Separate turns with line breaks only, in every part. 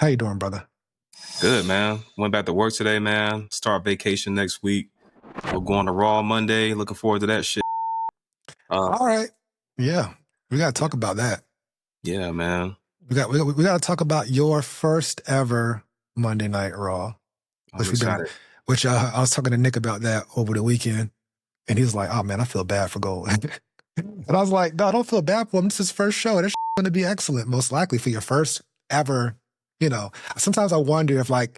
How you doing, brother?
Good, man. Went back to work today, man. Start vacation next week. We're going to Raw Monday. Looking forward to that shit.
All right. Yeah, we got to talk about that.
Yeah, man.
We got to talk about your first ever Monday Night Raw,
I'm excited.
which I was talking to Nick about that over the weekend, and he was like, "Oh man, I feel bad for Gold," and I was like, "No, I don't feel bad for him. This is his first show. That's going to be excellent, most likely for your first ever." Sometimes I wonder if my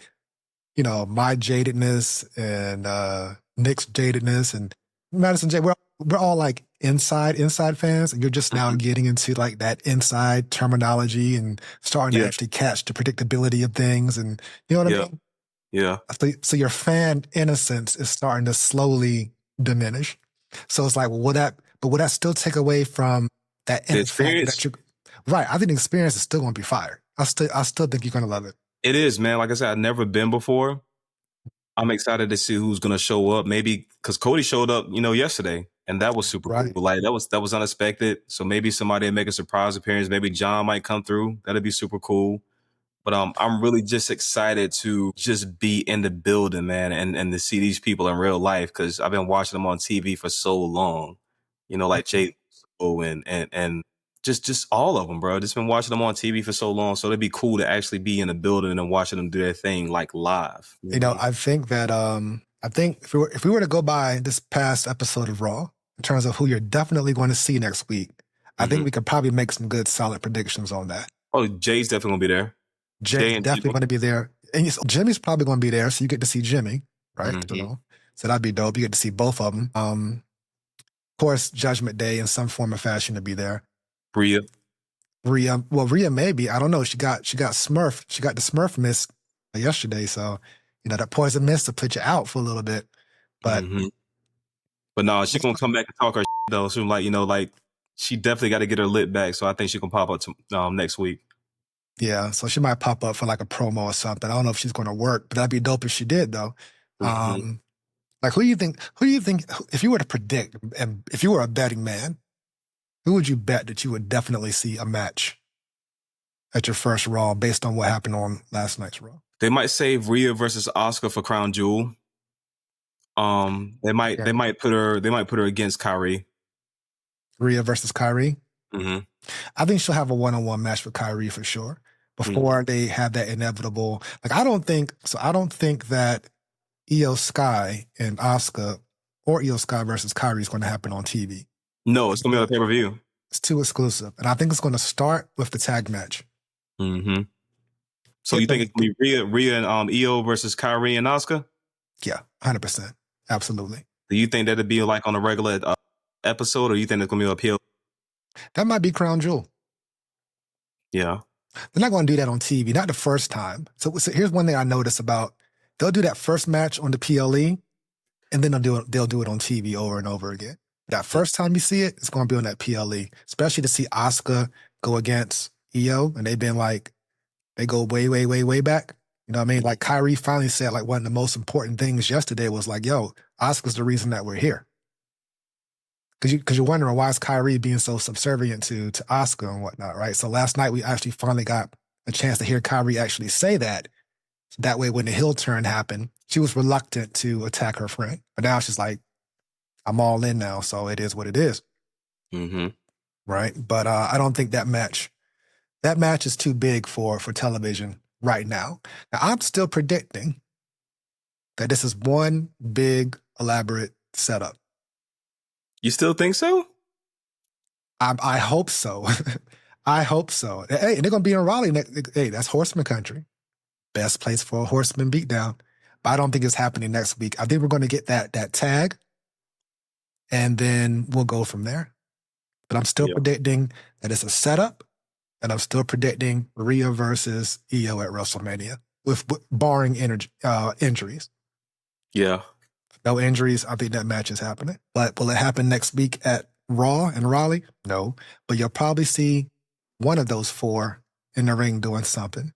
jadedness and Nick's jadedness and Madison J, we're all like inside fans, and you're just now getting into like that inside terminology and starting to actually catch the predictability of things, and you know what I mean?
Yeah.
So your fan innocence is starting to slowly diminish. So it's like, will that still take away from that
experience?
Right. I think the experience is still going to be fire. I still think you're going to love it.
It is, man. Like I said, I've never been before. I'm excited to see who's going to show up. Maybe because Cody showed up, yesterday, and that was super cool. Like that was unexpected. So maybe somebody will make a surprise appearance. Maybe John might come through. That'd be super cool. But I'm really just excited to just be in the building, man, and to see these people in real life, because I've been watching them on TV for so long. Like Jey Uso and just all of them, bro. Just been watching them on TV for so long. So it'd be cool to actually be in the building and watching them do their thing like live.
I think that if we were to go by this past episode of Raw in terms of who you're definitely going to see next week, I think we could probably make some good solid predictions on that.
Oh, Jay's definitely gonna be there.
Jay's definitely going to be there. And Jimmy's probably going to be there, so you get to see Jimmy, right? So that'd be dope. You get to see both of them. Of course, Judgment Day in some form or fashion to be there.
Rhea,
maybe. I don't know. She got smurfed. She got the smurf mist yesterday, so that poison mist will put you out for a little bit. But
no, she's gonna come back and talk her though. So like she definitely got to get her lit back. So I think she can pop up next week.
Yeah, so she might pop up for like a promo or something. I don't know if she's going to work, but that'd be dope if she did, though. Like, who do you think, if you were to predict, and if you were a betting man, who would you bet that you would definitely see a match at your first Raw based on what happened on last night's Raw?
They might save Rhea versus Asuka for Crown Jewel. They might put her against Kyrie.
Rhea versus Kyrie? I think she'll have a one-on-one match with Kyrie for sure before they have that inevitable. Like, I don't think that Io Sky and Asuka or Io Sky versus Kyrie is going to happen on TV.
No, it's going to be on the pay-per-view.
It's too exclusive. And I think it's going to start with the tag match.
So you think it's going to be Rhea and Io versus Kyrie and Asuka?
Yeah, 100%. Absolutely.
Do you think that'd be like on a regular episode, or you think it's going to be appeal?
That might be Crown Jewel.
Yeah.
They're not going to do that on TV, not the first time. So here's one thing I noticed about, they'll do that first match on the PLE, and then they'll do it on TV over and over again. That first time you see it, it's going to be on that PLE, especially to see Asuka go against Io, and they've been like, they go way, way, way, way back. You know what I mean? Like Kyrie finally said, like, one of the most important things yesterday was like, yo, Asuka's the reason that we're here. Because you're wondering, why is Kyrie being so subservient to Asuka and whatnot, right? So last night we actually finally got a chance to hear Kyrie actually say that. So that way when the heel turn happened, she was reluctant to attack her friend. But now she's like, I'm all in now, so it is what it is. Right? But I don't think that match is too big for television right now. Now, I'm still predicting that this is one big, elaborate setup.
You still think so?
I hope so. I hope so. Hey, they're going to be in Raleigh. Hey, that's Horseman country. Best place for a Horseman beatdown. But I don't think it's happening next week. I think we're going to get that tag, and then we'll go from there. But I'm still predicting that it's a setup, and I'm still predicting Rhea versus Io at WrestleMania, with barring injuries.
Yeah.
No injuries. I think that match is happening. But will it happen next week at Raw in Raleigh? No. But you'll probably see one of those four in the ring doing something.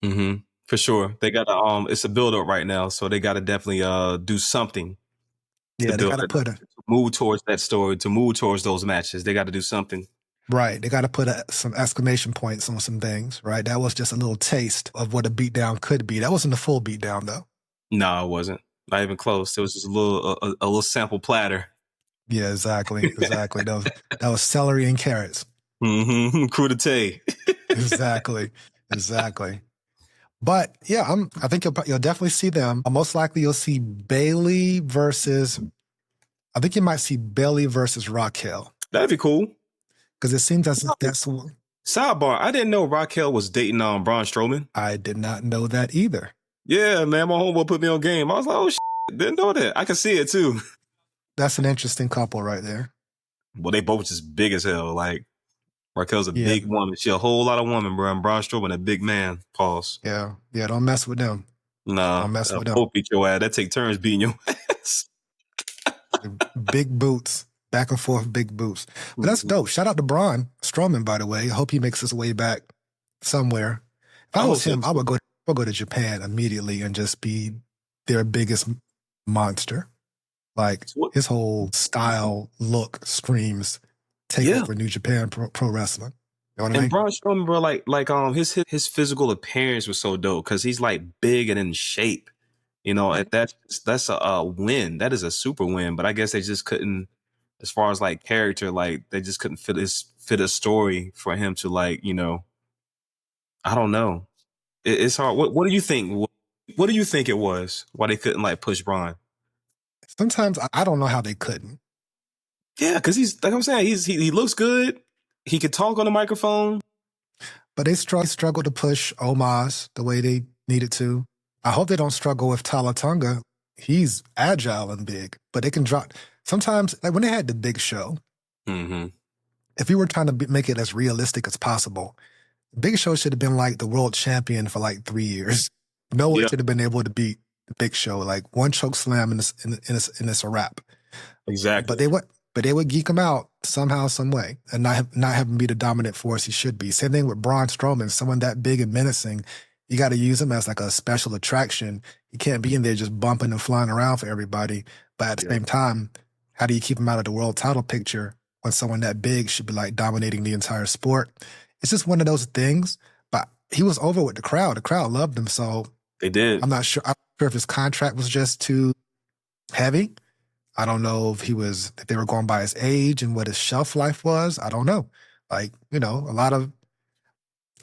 For sure. They got to, it's a build-up right now, so they got to definitely do something.
Yeah, they got to
move towards that story, to move towards those matches. They got to do something.
Right. They got to put some exclamation points on some things, right? That was just a little taste of what a beatdown could be. That wasn't a full beatdown, though.
No, it wasn't. Not even close. It was just a little sample platter.
Yeah, exactly. That was celery and carrots.
Mm-hmm. Crudité.
Exactly. But yeah, I think you'll definitely see them. Most likely you'll see Bayley versus. I think you might see Bayley versus Raquel.
That'd be cool.
Because it seems as if that's.
Sidebar: I didn't know Raquel was dating Braun Strowman.
I did not know that either.
Yeah, man, my homeboy put me on game. I was like, oh shit, didn't know that. I can see it too.
That's an interesting couple right there.
Well, they both just big as hell. Like Raquel's a big woman. She a whole lot of woman, bro. And Braun Strowman a big man. Pause.
Yeah. Don't mess with them.
Nah,
don't mess with them.
Both beat your ass. That take turns beating your ass.
Big boots. Back and forth, big boots. But that's dope. Shout out to Braun Strowman, by the way. I hope he makes his way back somewhere. If I was him, I would go to Japan immediately and just be their biggest monster. Like his whole style, look, screams, take over New Japan pro wrestling. You know what I mean?
Braun Strowman, bro, like his physical appearance was so dope because he's like big and in shape. You know, and that's a win. That is a super win. But I guess they just couldn't, as far as like character, like they just couldn't fit a story for him to, like, you know. I don't know. It's hard. What do you think? What do you think it was? Why they couldn't like push Braun?
Sometimes I don't know how they couldn't.
Yeah, because he's like I'm saying, he looks good. He could talk on the microphone.
But they struggle to push Omos the way they needed to. I hope they don't struggle with Talatonga. He's agile and big, but they can drop. Sometimes, like when they had the Big Show, if you were trying to make it as realistic as possible, Big Show should have been like the world champion for like 3 years. No one should have been able to beat the Big Show. Like one choke slam and it's a wrap.
Exactly.
But they would geek him out somehow, some way, and not have him be the dominant force he should be. Same thing with Braun Strowman, someone that big and menacing. You got to use him as like a special attraction. You can't be in there just bumping and flying around for everybody. But at the same time, how do you keep him out of the world title picture when someone that big should be like dominating the entire sport? It's just one of those things. But he was over with the crowd. The crowd loved him. So
they did.
I'm not sure if his contract was just too heavy. I don't know if they were going by his age and what his shelf life was. I don't know. Like, you know,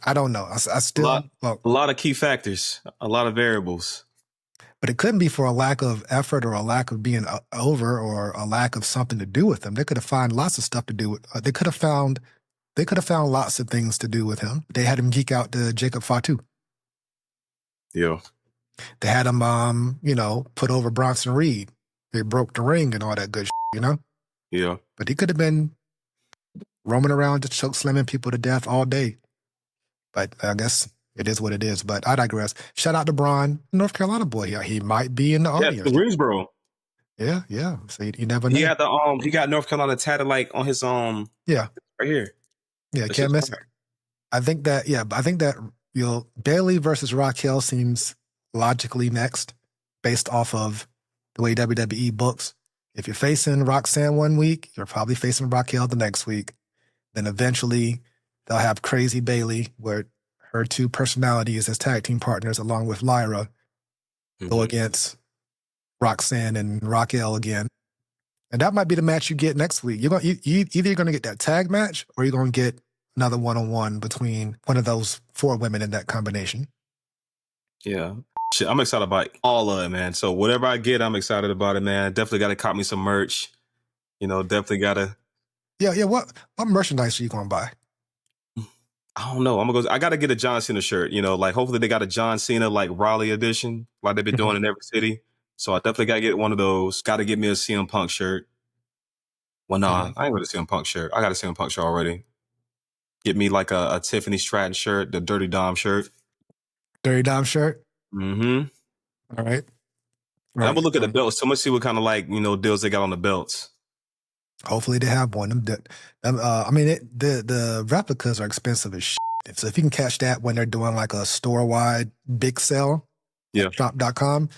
I don't know. I still
a lot of key factors, a lot of variables.
But it couldn't be for a lack of effort or a lack of being over or a lack of something to do with him. They could have found lots of stuff to do with. They could have found lots of things to do with him. They had him geek out to Jacob Fatu.
Yeah.
They had him, put over Bronson Reed. They broke the ring and all that good shit, you know?
Yeah.
But he could have been roaming around just choke slamming people to death all day. But I guess it is what it is. But I digress. Shout out to Braun, North Carolina boy. Yeah, he might be in the audience.
Yeah, Greensboro.
Yeah. So you never know.
He had he got North Carolina tatted like on his right here.
Yeah, can't miss it. I think that Bayley versus Raquel seems logically next, based off of the way WWE books. If you're facing Roxanne one week, you're probably facing Raquel the next week. Then eventually they'll have Crazy Bayley, where her two personalities as tag team partners, along with Lyra, go against Roxanne and Raquel again. And that might be the match you get next week. Either you're going to get that tag match or you're going to get another one-on-one between one of those four women in that combination. Yeah.
Shit, I'm excited about all of it, man. So whatever I get, I'm excited about it, man. Definitely got to cop me some merch. You know, definitely got to.
Yeah. What merchandise are you going to buy?
I don't know. I got to get a John Cena shirt. You know, like hopefully they got a John Cena like Raleigh edition, like they've been doing in every city. So I definitely got to get one of those. Got to get me a CM Punk shirt. Well, nah, I ain't with a CM Punk shirt. I got a CM Punk shirt already. Get me like a Tiffany Stratton shirt, the Dirty Dom shirt.
Dirty Dom shirt?
Mm-hmm.
All right.
I'm going to look at the belts. So I'm going to see what kind of like, deals they got on the belts.
Hopefully they have one. The replicas are expensive as shit. So if you can catch that when they're doing like a store-wide big sale, shop.com,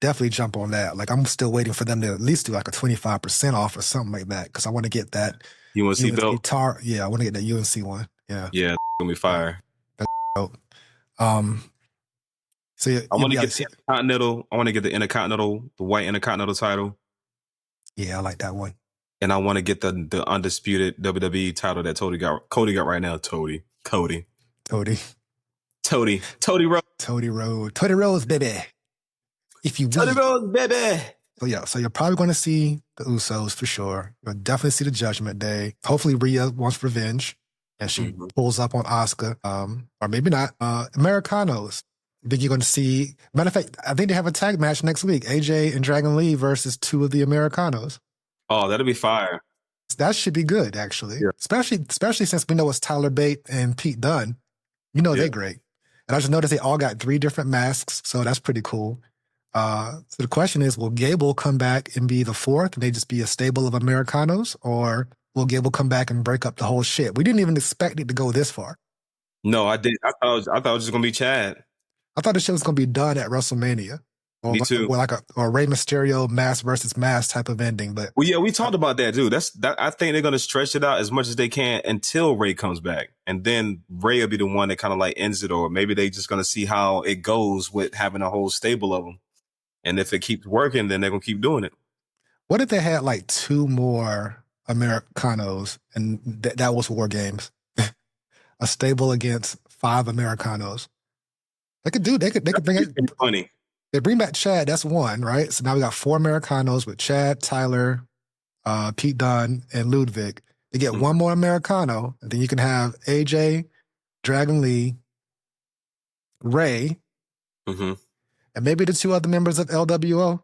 definitely jump on that. Like I'm still waiting for them to at least do like a 25% off or something like that because I want to get that
UNC belt.
Yeah, I want to get the UNC one. Yeah.
Yeah, gonna be fire.
That's dope. So
I want to get the Intercontinental. I want to get the Intercontinental, the white Intercontinental title.
Yeah, I like that one.
And I want to get the undisputed WWE title that Cody got right now. Cody Rhodes.
Cody Rhodes, baby. If you will.
Cody Rhodes, baby.
So you're probably going to see the Usos for sure. You'll definitely see the Judgment Day. Hopefully Rhea wants revenge and she pulls up on Asuka. Or maybe not. Americanos. I think you're going to see, matter of fact, I think they have a tag match next week. AJ and Dragon Lee versus 2 of the Americanos.
Oh, that'll be fire.
That should be good, actually. Yeah. Especially since we know it's Tyler Bate and Pete Dunne. You know they're great. And I just noticed they all got 3 different masks, so that's pretty cool. So the question is, will Gable come back and be the 4th and they just be a stable of Americanos? Or will Gable come back and break up the whole shit? We didn't even expect it to go this far.
No, I did. I thought it was just going to be Chad.
I thought the shit was going to be done at WrestleMania. Or
Me too.
Or Rey Mysterio mask versus mask type of ending. But
we talked about that, dude. I think they're going to stretch it out as much as they can until Rey comes back. And then Rey will be the one that kind of like ends it, or maybe they just going to see how it goes with having a whole stable of them. And if it keeps working, then they're going to keep doing it.
What if they had like 2 more Americanos and that was War Games? A stable against 5 Americanos. They could bring it.
Funny.
They bring back Chad. That's 1, right? So now we got 4 Americanos with Chad, Tyler, Pete Dunne, and Ludwig. They get 1 more Americano, and then you can have AJ, Dragon Lee, Rey, and maybe the 2 other members of LWO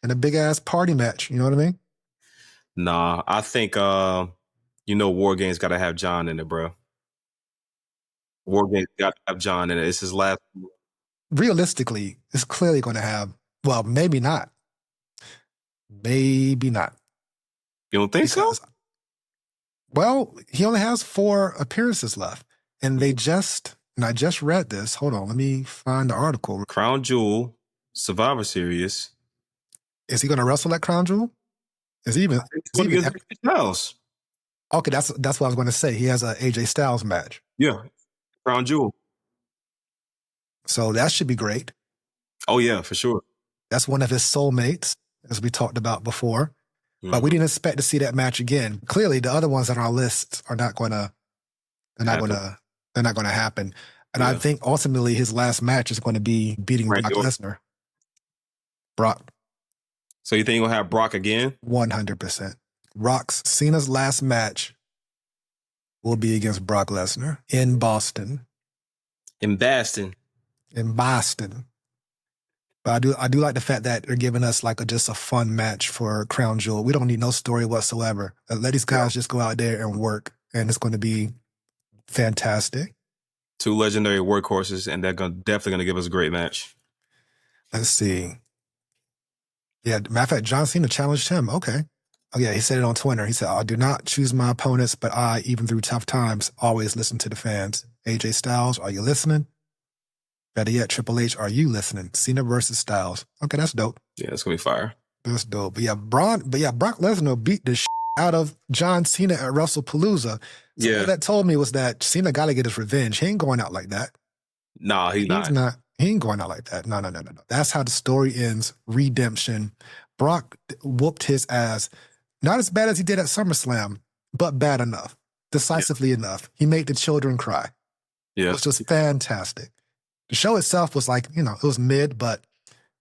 in a big ass party match. You know what I mean?
Nah, I think War Games got to have John in it, bro. War Games got to have John in it. It's his last.
Realistically, it's clearly going to have. Well, maybe not. Maybe not.
You don't think so?
Well, he only has 4 appearances left, and I just read this. Hold on, let me find the article.
Crown Jewel, Survivor Series.
Is he going to wrestle at Crown Jewel? Is he even
Styles?
Okay, that's what I was going to say. He has a AJ Styles match.
Yeah, Crown Jewel.
So that should be great.
Oh yeah, for sure.
That's one of his soulmates, as we talked about before. But we didn't expect to see that match again. Clearly, the other ones on our list are not going to. They're not going to happen. And I think ultimately his last match is going to be beating Brock Lesnar. Brock.
So you think he'll have Brock again?
100%. Cena's last match will be against Brock Lesnar in Boston.
In Boston.
But I do like the fact that they're giving us like just a fun match for Crown Jewel. We don't need no story whatsoever. Let these guys just go out there and work, and it's going to be fantastic.
2 legendary workhorses, and they're definitely going to give us a great match.
Let's see. Yeah, matter of fact, John Cena challenged him. Okay. Oh yeah, he said it on Twitter. He said, "I do not choose my opponents, but I, even through tough times, always listen to the fans. AJ Styles, are you listening? Better yet, Triple H, are you listening? Cena versus Styles." Okay, that's dope.
Yeah, it's gonna be fire.
That's dope. But Brock Lesnar beat the shit out of John Cena at WrestlePalooza. So what that told me was that Cena got to get his revenge. He ain't going out like that.
Nah, he's not.
He ain't going out like that. No. That's how the story ends. Redemption. Brock whooped his ass. Not as bad as he did at SummerSlam, but bad enough. Decisively enough. He made the children cry.
Yeah.
Which was fantastic. The show itself was like, it was mid, but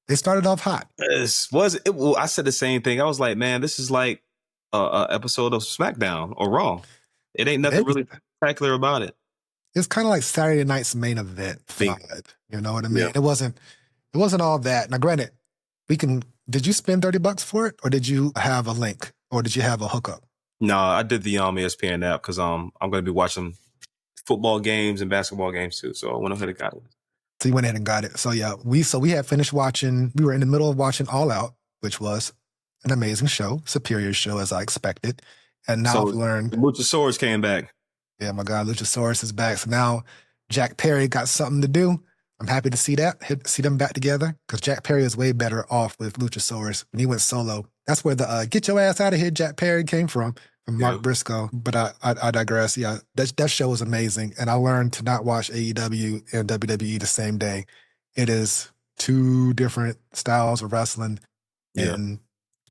they started off hot.
I said the same thing. I was like, man, this is like a episode of SmackDown or Raw. It ain't nothing really spectacular about it.
It's kind of like Saturday night's main event vibe. You know what I mean? Yeah. It wasn't all that. Now, granted, did you spend $30 for it, or did you have a link, or did you have a hookup?
No, I did the ESPN app because I'm going to be watching football games and basketball games too. So I went ahead and got it.
So you went ahead and got it. So yeah, we had finished watching. We were in the middle of watching All Out, which was an amazing show, superior show as I expected. And now I've learned
Luchasaurus came back.
Yeah, my God, Luchasaurus is back. So now Jack Perry got something to do. I'm happy to see that, see them back together, because Jack Perry is way better off with Luchasaurus when he went solo. That's where the "get your ass out of here, Jack Perry" came from Mark Briscoe. But I digress. Yeah, that show was amazing, and I learned to not watch AEW and WWE the same day. It is two different styles of wrestling, and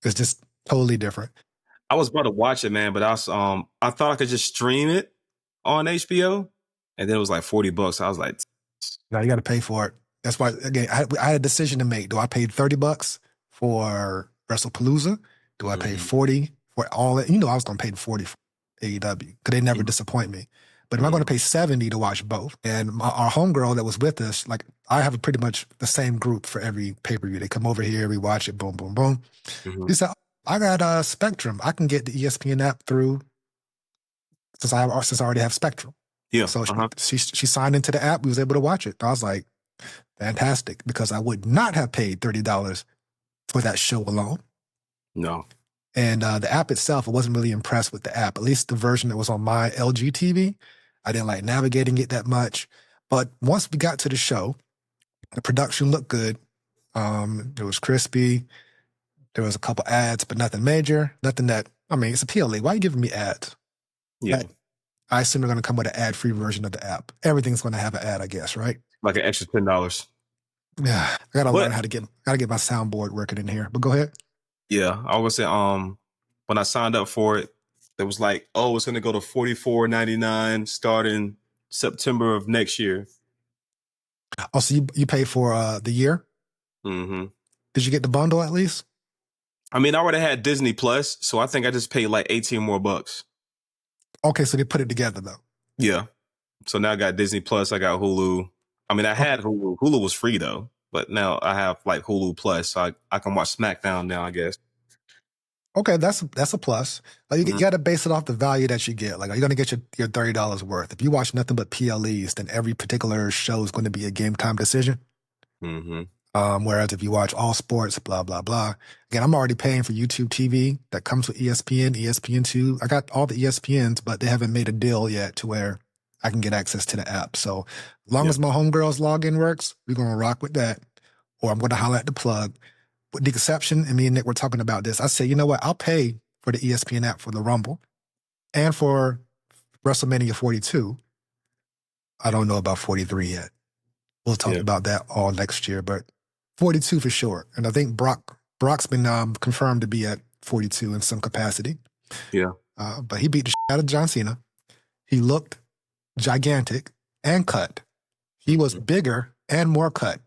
it's just totally different.
I was about to watch it, man, but I thought I could just stream it on HBO, and then it was like $40. I was like,
no, you got to pay for it. That's why, again, I had a decision to make. Do I pay $30 for WrestlePalooza? Do I pay $40 for all it? I was going to pay $40 for AEW because they never disappoint me. But am I going to pay $70 to watch both? And our homegirl that was with us, like, I have pretty much the same group for every pay-per-view. They come over here, we watch it, boom, boom, boom. She said, I got Spectrum. I can get the ESPN app through since I already have Spectrum.
Yeah.
So she signed into the app. We was able to watch it. I was like, fantastic, because I would not have paid $30 for that show alone.
No.
And the app itself, I wasn't really impressed with the app. At least the version that was on my LG TV, I didn't like navigating it that much. But once we got to the show, the production looked good. It was crispy. There was a couple ads, but nothing major. Nothing that, it's a PLE. Why are you giving me ads?
Yeah.
I assume they're going to come with an ad-free version of the app. Everything's going to have an ad, I guess, right?
Like an extra $10.
Yeah, I got to learn how to get my soundboard working in here. But go ahead.
Yeah, I was saying, when I signed up for it, it was like, oh, it's going to go to $44.99 starting September of next year.
Oh, so you pay for the year?
Mm-hmm.
Did you get the bundle at least?
I already had Disney Plus, so I think I just paid like $18 more.
Okay, so they put it together though.
Yeah. So now I got Disney Plus, I got Hulu. I had Hulu. Hulu was free though, but now I have like Hulu Plus, so I can watch SmackDown now, I guess.
Okay, that's a plus. You got to base it off the value that you get. Like, are you going to get your $30 worth? If you watch nothing but PLEs, then every particular show is going to be a game time decision.
Mm-hmm.
Whereas if you watch all sports, blah, blah, blah. Again, I'm already paying for YouTube TV. That comes with ESPN, ESPN2. I got all the ESPNs, but they haven't made a deal yet to where I can get access to the app. So as long as my homegirl's login works, we're going to rock with that. Or I'm going to holler at the plug. With the exception, and me and Nick were talking about this, I said, you know what? I'll pay for the ESPN app for the Rumble and for WrestleMania 42. I don't know about 43 yet. We'll talk about that all next year, but 42 for sure. And I think Brock's been confirmed to be at 42 in some capacity.
Yeah.
But he beat the shit out of John Cena. He looked gigantic and cut. He was bigger and more cut.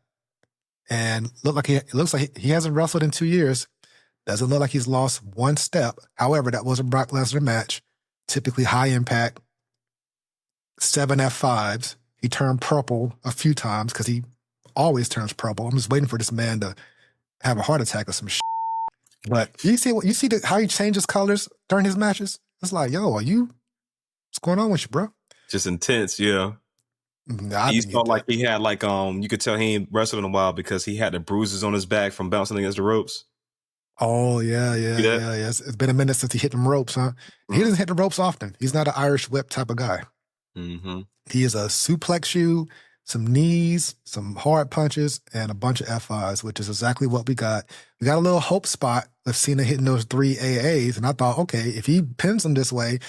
And it looks like he hasn't wrestled in 2 years. Doesn't look like he's lost one step. However, that was a Brock Lesnar match. Typically high impact. 7 F5s. He turned purple a few times because he always turns purple. I'm just waiting for this man to have a heart attack or some shit. But you see how he changes colors during his matches? It's like, yo, what's going on with you, bro?
Just intense, yeah. He felt like he had you could tell he ain't wrestled in a while because he had the bruises on his back from bouncing against the ropes.
Oh, yeah. It's been a minute since he hit them ropes, huh? Mm-hmm. He doesn't hit the ropes often. He's not an Irish whip type of guy.
Mm-hmm.
He is a suplex you, some knees, some hard punches, and a bunch of F5s, which is exactly what we got. We got a little hope spot of Cena hitting those 3 AAs, and I thought, okay, if he pins him this way,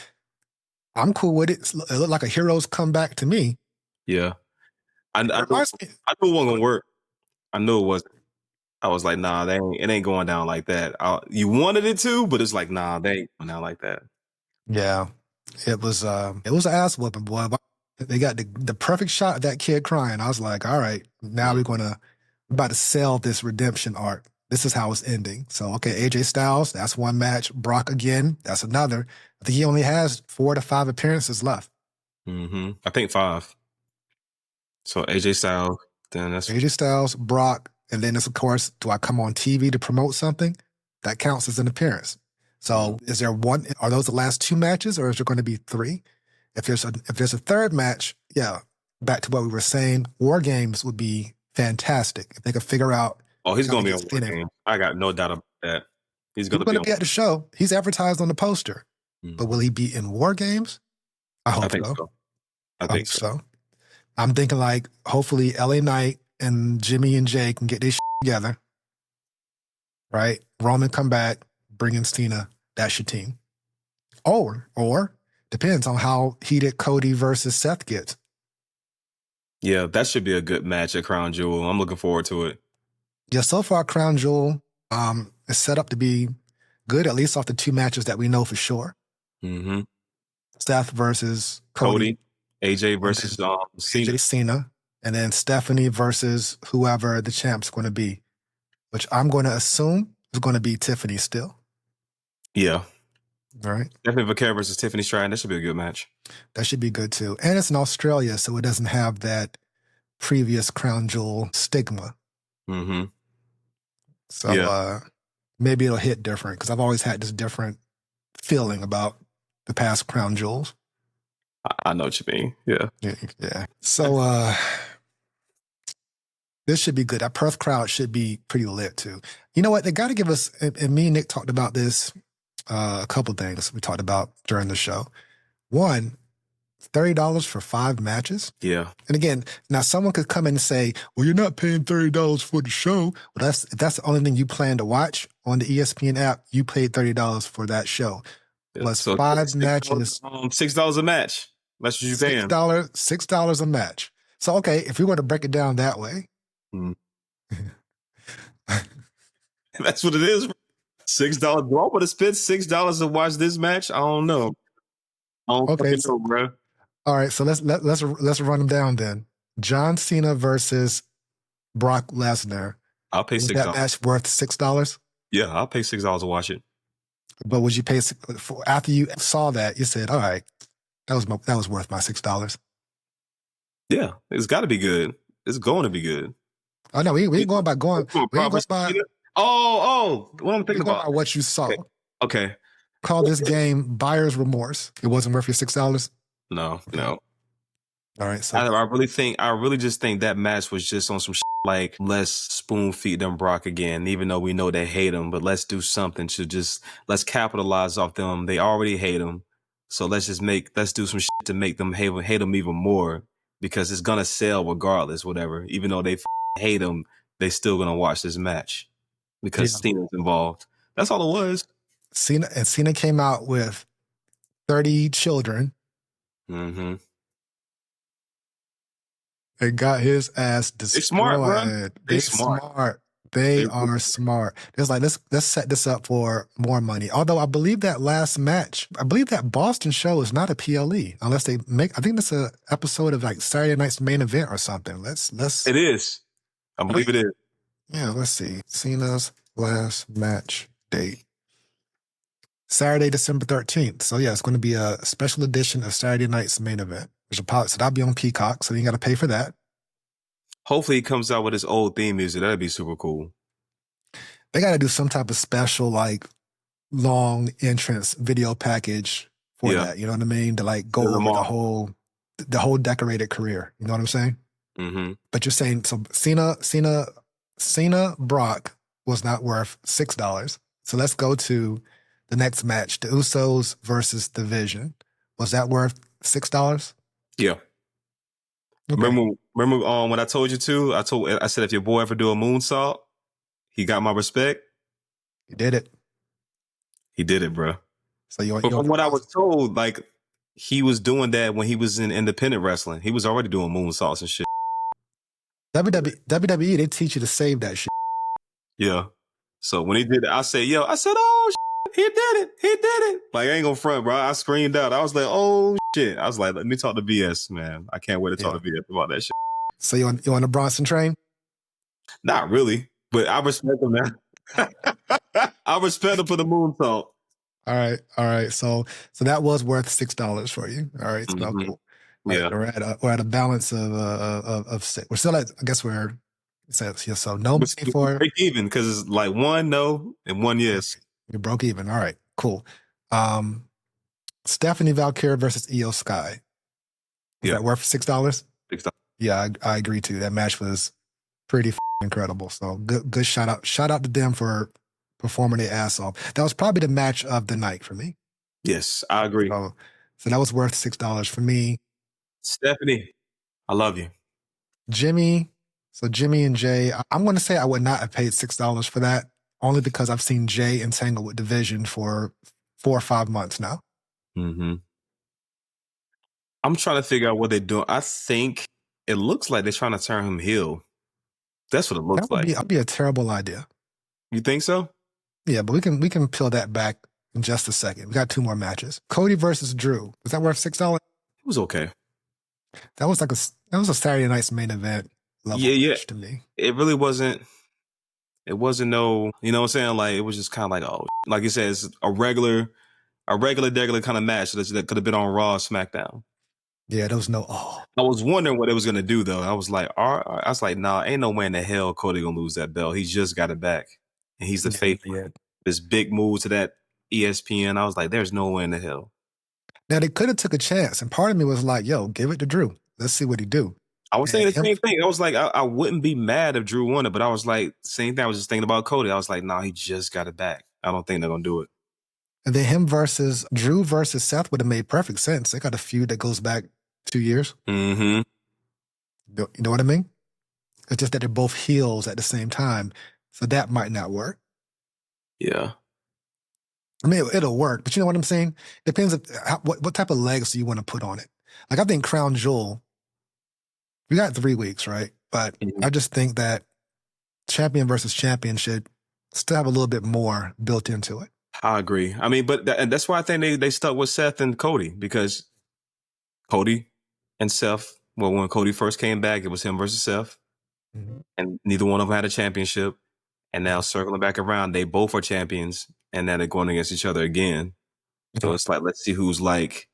I'm cool with it. It looked like a hero's comeback to me.
Yeah. I knew it wasn't going to work. I knew it wasn't. I was like, nah, it ain't going down like that. You wanted it to, but it's like, nah, they ain't going down like that.
Yeah. It was an ass whooping, boy. They got the perfect shot of that kid crying. I was like, all right, now we're about to sell this redemption arc. This is how it's ending. So, okay, AJ Styles, that's one match. Brock again, that's another. I think he only has 4 to 5 appearances left.
Mm-hmm. I think 5. So AJ Styles, then that's
AJ Styles, Brock, and then it's, of course, do I come on TV to promote something? That counts as an appearance. So is there one? Are those the last 2 matches, or is there going to be 3? If there's a third match, yeah, back to what we were saying, War Games would be fantastic if they could figure out.
Oh, he's going to be on War Games. I got no doubt about that. He's going to be
at the show. He's advertised on the poster, but will he be in War Games? I hope
so. I think so.
I'm thinking like hopefully LA Knight and Jimmy and Jay can get this together. Right? Roman come back, bring in Cena. That's your team. Or depends on how heated Cody versus Seth gets.
Yeah, that should be a good match at Crown Jewel. I'm looking forward to it.
Yeah, so far Crown Jewel is set up to be good, at least off the 2 matches that we know for sure.
Mm-hmm.
Seth versus Cody.
AJ versus Cena.
AJ Cena. And then Stephanie versus whoever the champ's going to be, which I'm going to assume is going to be Tiffany still.
Yeah.
All right.
Stephanie Vaquer versus Tiffany Stratton. That should be a good match.
That should be good too. And it's in Australia, so it doesn't have that previous Crown Jewel stigma.
Mm-hmm.
So maybe it'll hit different because I've always had this different feeling about the past Crown Jewels.
I know what you mean. Yeah.
Yeah. So this should be good. That Perth crowd should be pretty lit too. You know what? They got to give us, and me and Nick talked about this, a couple things we talked about during the show. One, $30 for 5 matches.
Yeah.
And again, now someone could come in and say, well, you're not paying $30 for the show. Well, if that's the only thing you plan to watch on the ESPN app, you paid $30 for that show. Plus
so
5 matches.
$6 a match. That's what you're paying.
$6 a match. So, okay, if we were to break it down that way.
That's what it is. $6. Do I want to spend $6 to watch this match? I don't know. I don't know, bro.
All right, so let's run them down then. John Cena versus Brock Lesnar.
I'll pay $6.
That match worth $6?
Yeah, I'll pay $6 to watch it.
But would you pay for after you saw that? You said, "All right, that was worth my $6."
Yeah, it's got to be good. It's going to be good.
Oh no, we ain't going by going. We ain't going by.
What I'm thinking about
what you saw.
Okay.
Call this game buyer's remorse. It wasn't worth your $6.
No.
All right. So
I really just think that match was just on some like, let's spoon feed them Brock again, even though we know they hate him, but let's do something to let's capitalize off them. They already hate him. So let's do some to make them hate him even more, because it's going to sell regardless, whatever. Even though they hate him, they still going to watch this match because Cena's involved. That's all it was.
Cena came out with 30 children.
Mm-hmm.
And got his ass destroyed.
They're smart, bro.
They're smart. They are smart. It's like, let's set this up for more money. Although I believe that last match, that Boston show is not a PLE unless they make. I think that's an episode of like Saturday Night's Main Event or something. Let's.
It is. I believe it is.
Yeah. Let's see. Cena's last match date. Saturday, December 13th. So yeah, it's going to be a special edition of Saturday Night's Main Event. So that'll be on Peacock, so you got to pay for that.
Hopefully he comes out with his old theme music. That'd be super cool.
They got to do some type of special, like, long entrance video package for that. You know what I mean? To like go over the whole decorated career. You know what I'm saying?
Mm-hmm.
But you're saying, so Cena Brock was not worth $6. So let's go to the next match, the Usos versus The Vision. Was that worth $6?
Yeah. Okay. Remember when I told you to? I said if your boy ever do a moonsault, he got my respect.
He did it.
He did it, bro.
So
from what I was told, like, he was doing that when he was in independent wrestling. He was already doing moonsaults and shit.
WWE, they teach you to save that shit.
Yeah. So when he did it, I said, oh, shit, he did it. Like, I ain't gonna front, bro. I screamed out. I was like, oh, shit. I was like, let me talk to BS, man. I can't wait to talk to BS about that shit.
So you on the Bronson train?
Not really, but I respect him, man. I respect him for the moonsault.
All right. So that was worth $6 for you. All right. So cool. Yeah. We're at a balance of 6. We're still at, I guess so no money for
break even, because it's like 1 no and 1 yes.
You broke even. All right, cool. Stephanie Valkyrie versus Io Sky. Is that worth $6?
$6.
Yeah, I agree too. That match was pretty incredible. So good shout out to them for performing their ass off. That was probably the match of the night for me.
Yes, I agree.
So that was worth $6 for me.
Stephanie, I love you.
Jimmy and Jey, I'm going to say I would not have paid $6 for that, only because I've seen Jey entangled with Division for 4 or 5 months now.
Mm-hmm. I'm trying to figure out what they're doing. I think it looks like they're trying to turn him heel. That's what it looks like.
That'd be a terrible idea.
You think so?
Yeah, but we can peel that back in just a second. We got 2 more matches. Cody versus Drew. Was that worth $6?
It was okay.
That was a Saturday night's main event level match to me.
It really wasn't. It wasn't no, you know what I'm saying? Like, it was just kind of like, oh, like you said, it's a regular kind of match that could have been on Raw or SmackDown.
Yeah, there was no,
I was wondering what it was going to do, though. I was like, nah, ain't no way in the hell Cody going to lose that belt. He just got it back. And he's the faithful. Yeah. This big move to that ESPN. I was like, there's no way in the hell.
Now, they could have took a chance. And part of me was like, yo, give it to Drew. Let's see what he do.
I was saying the same thing. I was like, I wouldn't be mad if Drew won it, but I was like, same thing. I was just thinking about Cody. I was like, nah, he just got it back. I don't think they're going to do it.
And then Drew versus Seth would have made perfect sense. They got a feud that goes back 2 years.
Mm-hmm.
You know what I mean? It's just that they're both heels at the same time. So that might not work.
Yeah.
I mean, it'll work, but you know what I'm saying? Depends what type of legs do you want to put on it. Like, I think Crown Jewel, we got 3 weeks, right? But I just think that champion versus champion should still have a little bit more built into it.
I agree. I mean, but that's why I think they stuck with Seth and Cody, because Cody and Seth, well, when Cody first came back, it was him versus Seth, and neither one of them had a championship. And now circling back around, they both are champions, and now they're going against each other again. So it's like, let's see who's like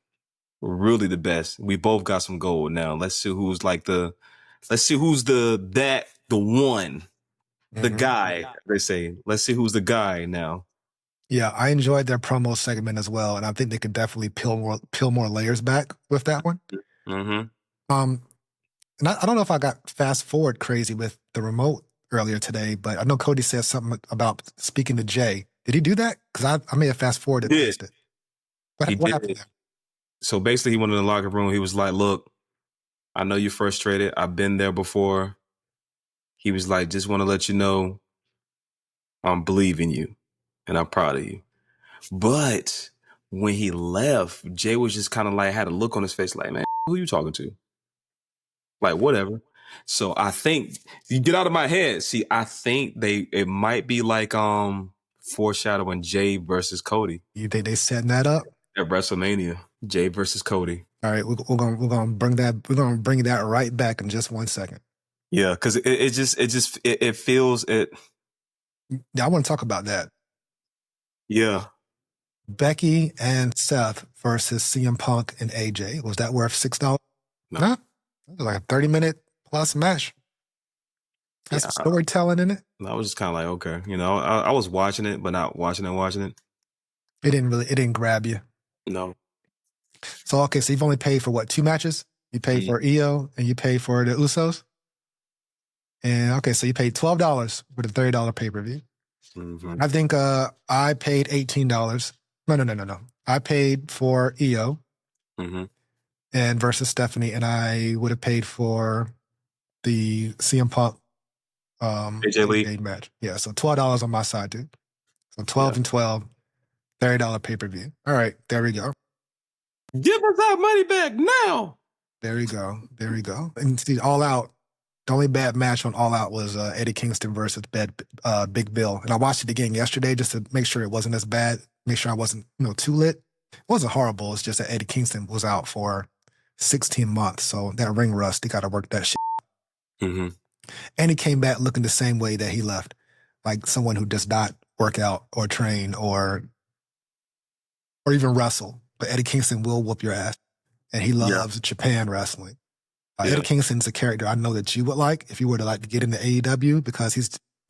really the best. We both got some gold now. Let's see who's the one, the guy, they say. Let's see who's the guy now.
Yeah, I enjoyed their promo segment as well, and I think they could definitely peel more layers back with that one.
Mm-hmm.
And I don't know if I got fast forward crazy with the remote earlier today, but I know Cody said something about speaking to Jey. Did he do that? Because I may have fast forwarded past it. What happened there?
So basically, he went in the locker room. He was like, "Look, I know you're frustrated. I've been there before." He was like, "Just want to let you know, I'm believing you, and I'm proud of you." But when he left, Jey was just kind of like, had a look on his face like, "Man, who you talking to?" Like, whatever. So I think, you get out of my head. See, I think it might be like foreshadowing Jey versus Cody.
You think they setting that up
at WrestleMania? Jey versus Cody.
All right, we're gonna bring that right back in just 1 second.
Yeah, because it feels it.
Yeah, I want to talk about that.
Yeah.
Becky and Seth versus CM Punk and AJ. Was that worth $6? No. It was like a 30-minute plus match. Has some storytelling in it.
I was just kind of like, okay. You know, I was watching it, but not watching it.
It didn't grab you.
No.
So, okay, so you've only paid for what, 2 matches? You paid for EO and you paid for the Usos? And okay, so you paid $12 for the $30 pay-per-view.
Mm-hmm.
I think I paid $18. No. I paid for EO and versus Stephanie, and I would have paid for the CM Punk
AJ Lee
match. Yeah, so $12 on my side, dude. So 12 and 12, $30 pay-per-view. All right, there we go.
Give us our money back now.
There we go. And see, All Out, the only bad match on All Out was Eddie Kingston versus Big Bill. And I watched it again yesterday just to make sure it wasn't as bad, make sure I wasn't too lit. It wasn't horrible. It's just that Eddie Kingston was out for 16 months. So that ring rust, they got to work that shit.
Mm-hmm.
And he came back looking the same way that he left, like someone who does not work out or train or even wrestle. But Eddie Kingston will whoop your ass. And he loves Japan wrestling. Eddie Kingston's a character I know that you would like if you were to like to get into AEW, because he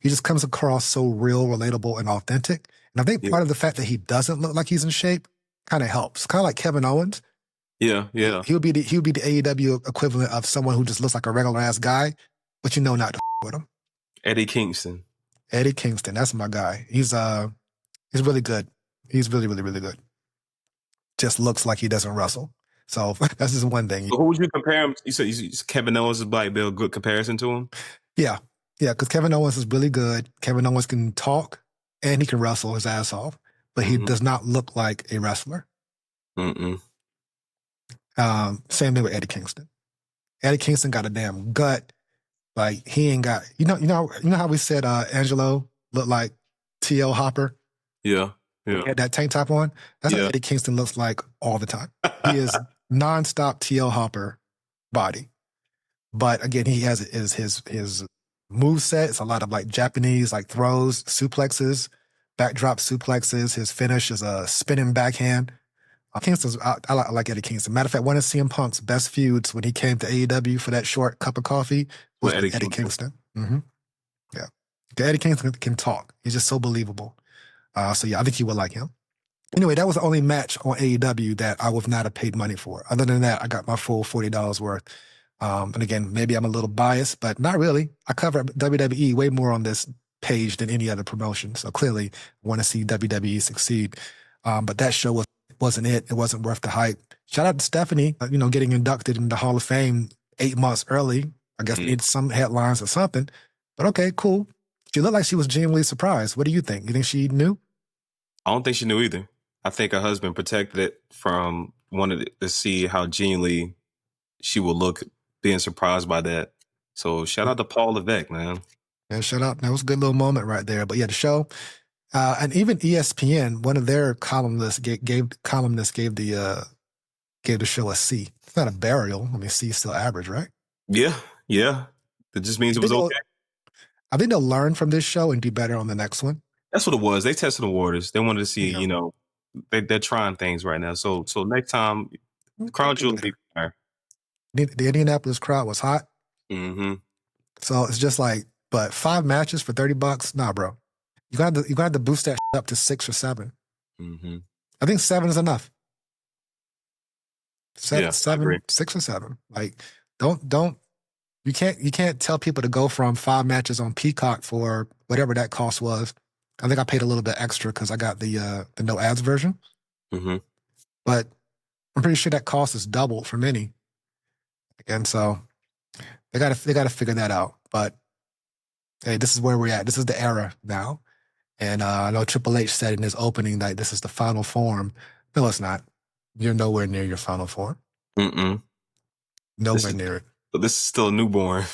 just comes across so real, relatable, and authentic. And I think part of the fact that he doesn't look like he's in shape kind of helps. Kind of like Kevin Owens.
Yeah.
He would be the AEW equivalent of someone who just looks like a regular ass guy, but not to with him.
Eddie Kingston,
that's my guy. He's really good. He's really, really, really good. Just looks like he doesn't wrestle. So that's just one thing.
So who would you compare him? You said Kevin Owens is Black Bill. Good comparison to him.
Yeah, because Kevin Owens is really good. Kevin Owens can talk and he can wrestle his ass off, but he does not look like a wrestler.
Mm-mm.
Same thing with Eddie Kingston. Eddie Kingston got a damn gut. Like he ain't got, you know how we said Angelo looked like T.L. Hopper?
Yeah.
He had that tank top on. That's how Eddie Kingston looks like all the time. He is nonstop T.L. Hopper body. But again, he has his moveset. It's a lot of like Japanese like throws, suplexes, backdrop suplexes. His finish is a spinning backhand. Kingston's, I like Eddie Kingston. Matter of fact, one of CM Punk's best feuds when he came to AEW for that short cup of coffee was with Eddie Kingston. Mm-hmm. Yeah. Eddie Kingston can talk. He's just so believable. So yeah, I think you would like him. Anyway, that was the only match on AEW that I would not have paid money for. Other than that, I got my full $40 worth. And again, maybe I'm a little biased, but not really. I cover WWE way more on this page than any other promotion. So clearly I want to see WWE succeed. But that show wasn't it. It wasn't worth the hype. Shout out to Stephanie, getting inducted in the Hall of Fame 8 months early. I guess we need some headlines or something. But okay, cool. She looked like she was genuinely surprised. What do you think? You think she knew?
I don't think she knew either. I think her husband protected it from wanted to see how genuinely she would look being surprised by that. So shout out to Paul Levesque, man.
Yeah, shout out. That was a good little moment right there. But yeah, the show, and even ESPN, one of their columnists gave the show a C. It's not a burial. I mean, C is still average, right?
Yeah. It just means it was okay.
I think they'll learn from this show and do better on the next one.
That's what it was. They tested the waters. They wanted to see, they're trying things right now. So next time, Crown Jewel will be better.
The Indianapolis crowd was hot.
Mm-hmm.
So it's just like, but 5 matches for $30? Nah, bro. You got to boost that up to 6 or 7.
Mm-hmm.
I think 7 is enough. 7, 6 or 7. Like, don't. You can't tell people to go from 5 matches on Peacock for whatever that cost was. I think I paid a little bit extra because I got the no ads version.
Mm-hmm.
But I'm pretty sure that cost is doubled for many. And so they gotta figure that out. But hey, this is where we're at. This is the era now. And I know Triple H said in his opening that this is the final form. No, it's not. You're nowhere near your final form.
Mm-mm.
Nowhere near it.
But this is still a newborn.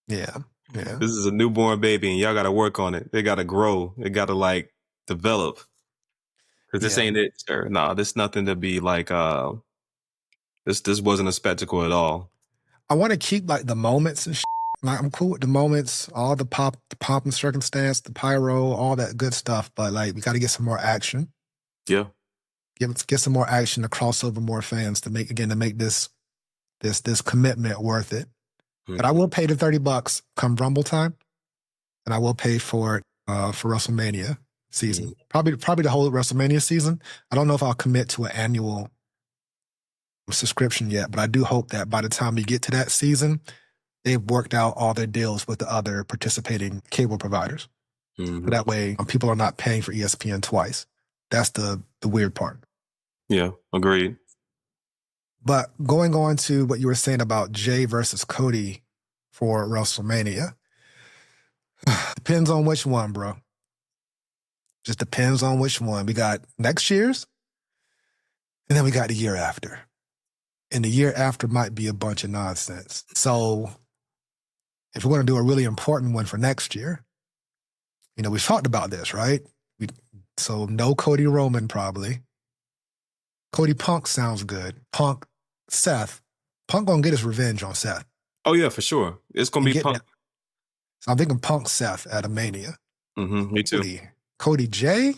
Yeah.
This is a newborn baby, and y'all got to work on it. They got to grow. They got to develop. Because this ain't it, sir. Nah, this nothing to be like. This wasn't a spectacle at all.
I want to keep the moments and shit. Like, I'm cool with the moments, all the pomp and circumstance, the pyro, all that good stuff. But we got to get some more action.
Yeah.
Get some more action to cross over more fans to make this commitment worth it. Mm-hmm. But I will pay the $30 come Rumble time, and I will pay for it for WrestleMania season. Mm-hmm. Probably the whole WrestleMania season. I don't know if I'll commit to an annual subscription yet, but I do hope that by the time we get to that season, they've worked out all their deals with the other participating cable providers. Mm-hmm. So that way, people are not paying for ESPN twice. That's the weird part.
Yeah, agreed.
But going on to what you were saying about Jey versus Cody for WrestleMania, depends on which one, bro. Just depends on which one. We got next year's, and then we got the year after. And the year after might be a bunch of nonsense. So if we're going to do a really important one for next year, we've talked about this, right? So no Cody Roman probably. Cody Punk sounds good. Punk, Seth. Punk gonna get his revenge on Seth.
Oh yeah, for sure. It's gonna be Punk.
So I'm thinking Punk Seth at a Mania.
Mm-hmm, me too.
Cody Jey.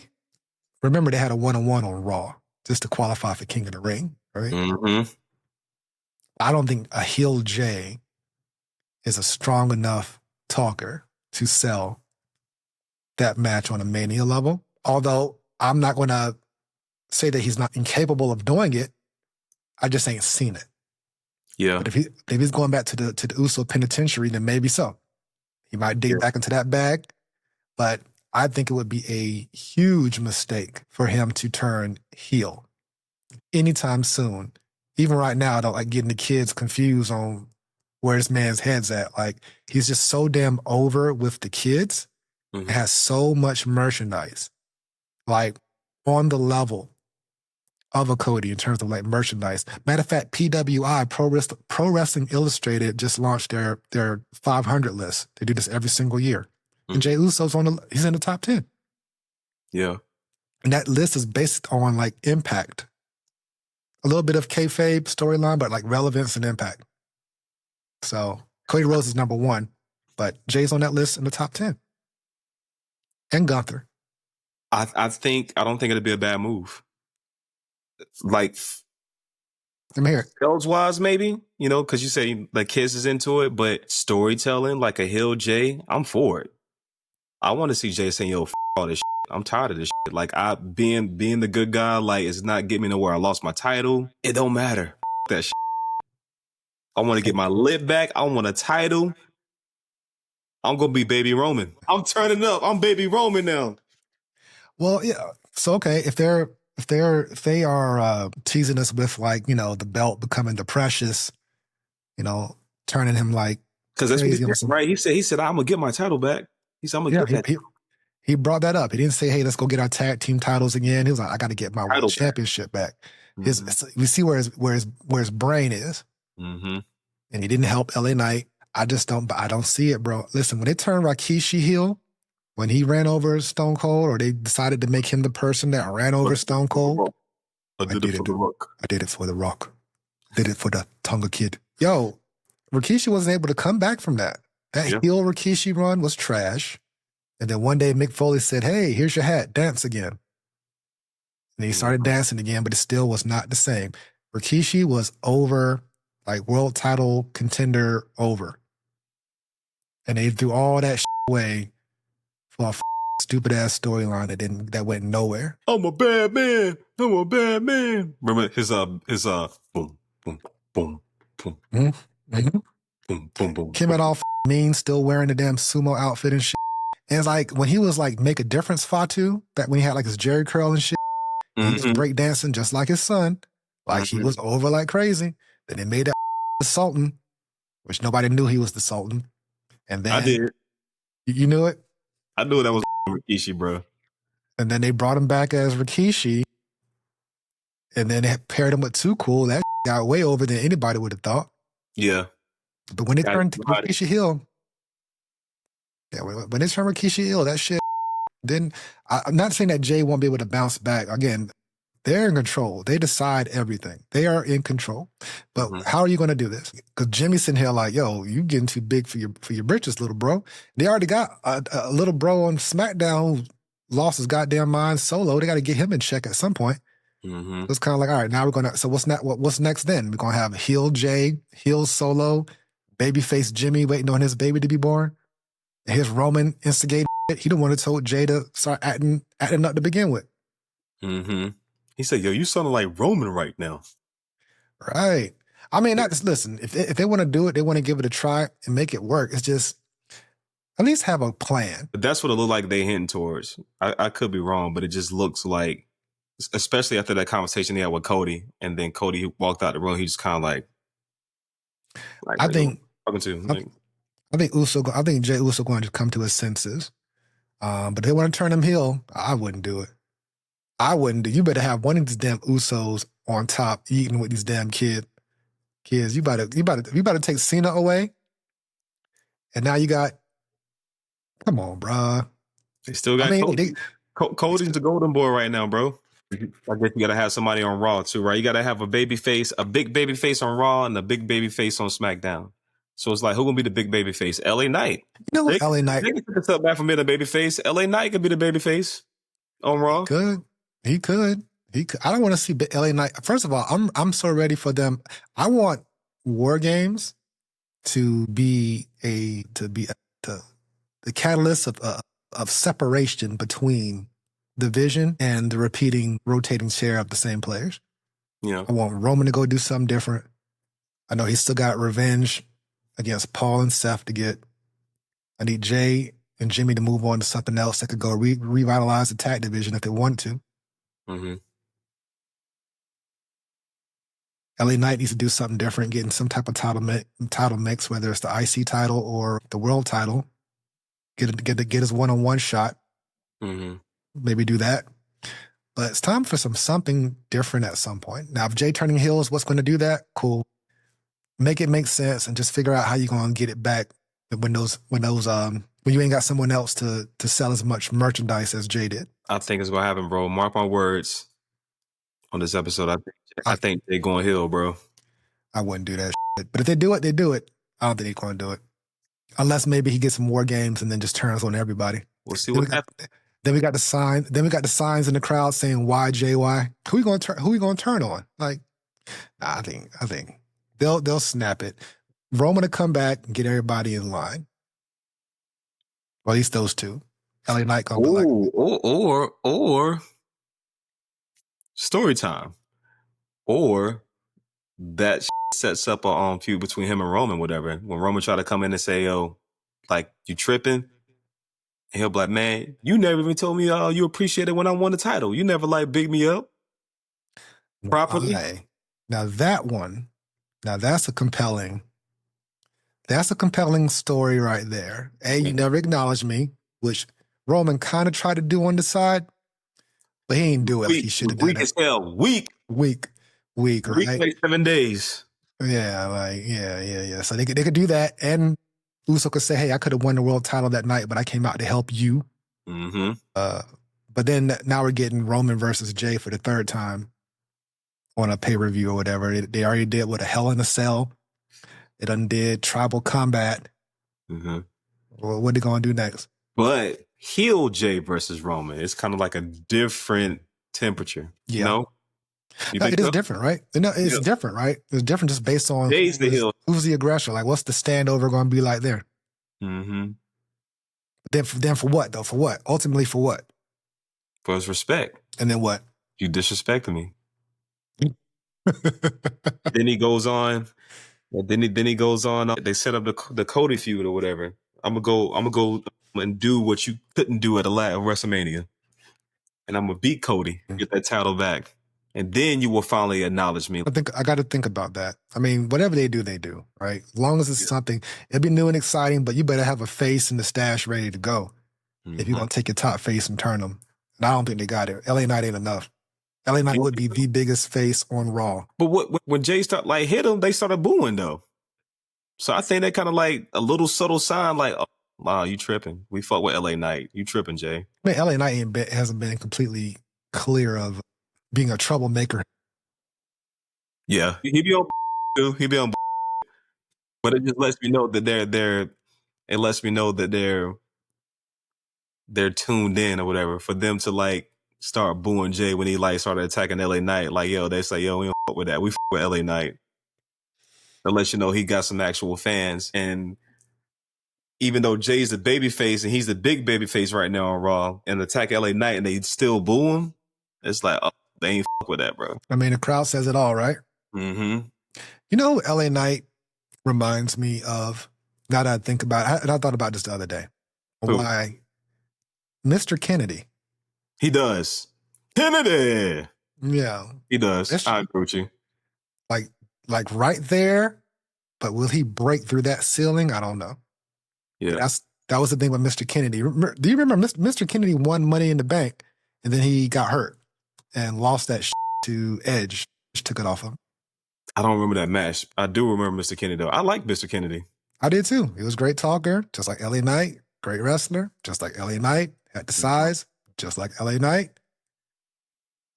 Remember they had a 1-on-1 on Raw just to qualify for King of the Ring, right?
Mm-hmm.
I don't think a heel Jey is a strong enough talker to sell that match on a Mania level. Although I'm not going to say that he's not incapable of doing it. I just ain't seen it.
Yeah.
But if he's going back to the Uso penitentiary, then maybe so. He might dig back into that bag. But I think it would be a huge mistake for him to turn heel anytime soon even right now, I don't like getting the kids confused on where this man's head's at. Like, he's just so damn over with the kids.
Mhm.
It has so much merchandise, like on the level of a Cody in terms of like merchandise. Matter of fact, PWI, Pro Wrestling Illustrated, just launched their 500 list. They do this every single year. And Jey Uso's he's in the top 10.
Yeah.
And that list is based on like impact. A little bit of kayfabe storyline, but like relevance and impact. So Cody Rhodes is number 1, but Jay's on that list in the top 10. And Gunther.
I don't think it'd be a bad move. Like,
I'm here.
sales wise, maybe, because you say the kids is into it, but storytelling, like a heel Jay, I'm for it. I want to see Jay saying, yo, all this shit. I'm tired of this shit. Like, being the good guy, like, it's not getting me nowhere. I lost my title. It don't matter. That shit. I want to get my lip back. I want a title. I'm gonna be Baby Roman. I'm turning up. I'm Baby Roman now.
Well, yeah. So okay, if they are teasing us with like the belt becoming the precious, turning him like
because that's what he did, right? He said I'm gonna get my title back. He said I'm gonna get that.
He brought that up. He didn't say, hey, let's go get our tag team titles again. He was like, I got to get my world championship back. Mm-hmm. We see where his brain is.
Mm-hmm.
And he didn't help LA Knight. I don't see it, bro. Listen, when they turned Rikishi heel, when he ran over Stone Cold, or they decided to make him the person that ran over Stone Cold, I did it for The Rock. I did it for The Rock. I did it for the Tonga Kid. Yo, Rikishi wasn't able to come back from that. That heel Rikishi run was trash. And then one day Mick Foley said, hey, here's your hat, dance again. And he started dancing again, but it still was not the same. Rikishi was over, like world title contender over. And they threw all that away for a stupid ass storyline that went nowhere.
I'm a bad man. I'm a bad man. Remember his boom, boom, boom, boom.
Mm-hmm.
Boom, boom, boom.
Came out all mean, still wearing the damn sumo outfit and shit. And it's like when he was like Make a Difference Fatu, that when he had like his Jerry curl and shit, he was breakdancing just like his son. Like he was over like crazy. Then they made that the Sultan, which nobody knew he was the Sultan. And then
I did.
You knew it?
I knew that was Rikishi, bro.
And then they brought him back as Rikishi. And then they paired him with Too Cool. That got way over than anybody would have thought.
Yeah.
But when they turned Rikishi heel, when they turned Rikishi heel, that shit didn't. I'm not saying that Jay won't be able to bounce back. Again, they're in control. They decide everything. They are in control. But how are you going to do this? Because Jimmy's sitting here like, yo, you getting too big for your britches, little bro. They already got a little bro on SmackDown who lost his goddamn mind solo. They got to get him in check at some point. So it's kind of like, all right, now we're going to, so what's next then? We're going to have heel Jay, heel Solo, babyface Jimmy waiting on his baby to be born. And his Roman instigated shit. He didn't want to tell Jay to start acting up to begin with.
He said, yo, you sounding like Roman right now.
Right. I mean, listen, if they want to do it, they want to give it a try and make it work. It's just, at least have a plan.
But that's what it looked like they hinting towards. I could be wrong, but it just looks like, especially after that conversation he had with Cody, and then Cody walked out the room, he just kind of like
I think
talking to.
I think Jey Uso going to come to his senses. But if they want to turn him heel, I wouldn't do it. I wouldn't do. You better have one of these damn Usos on top eating with these damn kids. You better take Cena away. And now you got, come on, bruh.
They still got Cody. Cody's the golden boy right now, bro. I guess you got to have somebody on Raw too, right? You got to have a big baby face on Raw and a big baby face on SmackDown. So it's like, who gonna be the big baby face? LA Knight.
You know what, LA Knight?
They can pick us up back from being a baby face. LA Knight could be the baby face on Raw.
He could. I don't want to see LA Knight. First of all, I'm so ready for them. I want War Games to be the catalyst of separation between division and the rotating chair of the same players.
Yeah.
I want Roman to go do something different. I know he's still got revenge against Paul and Seth to get. I need Jay and Jimmy to move on to something else that could go revitalize the tag division if they want to. LA Knight needs to do something different, getting some type of title mix, whether it's the IC title or the world title. Get his one-on-one shot.
Mm-hmm.
Maybe do that. But it's time for something different at some point. Now, if Jey turning heel is what's going to do that, cool. Make it make sense and just figure out how you're going to get it back when you ain't got someone else to sell as much merchandise as Jey did.
I think it's going to happen, bro. Mark my words on this episode. I think they're going heel, bro.
I wouldn't do that shit. But if they do it, they do it. I don't think they're going to do it. Unless maybe he gets some more games and then just turns on everybody.
We'll see what happens.
Then we got the sign. Then we got the signs in the crowd saying "Why JY?" Who we going to turn on? Like, nah, I think they'll snap it. Roman to come back and get everybody in line. Well, at least those two. LA Knight gonna be like,
or story time, or that sets up a feud between him and Roman, whatever. When Roman try to come in and say, "Yo, like you tripping," and he'll be like, "Man, you never even told me you appreciate it when I won the title. You never like big me up properly."
Okay. Now that's a compelling story right there. You never acknowledged me, which Roman kind of tried to do on the side, but he ain't do it. He should have done it.
Weak as hell. Weak, right? Like 7 days.
Yeah, yeah. So they could do that, and Uso could say, "Hey, I could have won the world title that night, but I came out to help you."
Mm-hmm.
But then now we're getting Roman versus Jey for the third time on a pay-per-view or whatever. They already did with a Hell in a Cell. They done did Tribal Combat.
Mm-hmm.
Well, what are they going to do next?
But heel Jey versus Roman, it's kind of like a different temperature.
Yeah.
You know?
It is different, right? No, it's different, right? It's different just based on
Jey's the heel.
Who's the aggressor. Like, what's the standover going to be like there?
Mm-hmm.
Then for what, though? For what? Ultimately, for what?
For his respect.
And then what?
You disrespected me. Then he goes on. Then he goes on. They set up the Cody feud or whatever. I'm gonna go and do what you couldn't do at WrestleMania, and I'm gonna beat Cody, get that title back, and then you will finally acknowledge me.
I got to think about that. I mean, whatever they do, right? As long as it's something, it'll be new and exciting. But you better have a face in the stash ready to go if you're gonna take your top face and turn them. And I don't think they got it. LA Knight ain't enough. LA Knight would be the biggest face on Raw.
But when Jey started hit him, they started booing though. So I think that kind of like a little subtle sign, like, "Oh, wow, you tripping? We fought with LA Knight. You tripping, Jey?"
I mean, LA Knight hasn't been completely clear of being a troublemaker.
Yeah, he be on too. He be on, but it just lets me know that It lets me know that they're tuned in or whatever for them to like start booing Jey when he like started attacking LA Knight. Like, yo, they say, yo, we don't fuck with that. We fuck with LA Knight. That lets you know he got some actual fans. And even though Jay's the babyface and he's the big babyface right now on Raw and attack LA Knight and they still boo him, it's like, oh, they ain't fuck with that, bro.
I mean, the crowd says it all, right?
Mm-hmm.
You know who LA Knight reminds me of, now that I think about it, and I thought about this the other day.
Who?
Why? Mr. Kennedy.
He does. Kennedy!
Yeah.
He does. I agree with you.
Like right there, but will he break through that ceiling? I don't know.
Yeah.
That was the thing with Mr. Kennedy. Do you remember Mr. Kennedy won Money in the Bank and then he got hurt and lost that to Edge, which took it off him?
I don't remember that match. I do remember Mr. Kennedy, though. I like Mr. Kennedy.
I did too. He was a great talker, just like LA Knight. Great wrestler, just like LA Knight. Had the size, just like LA Knight.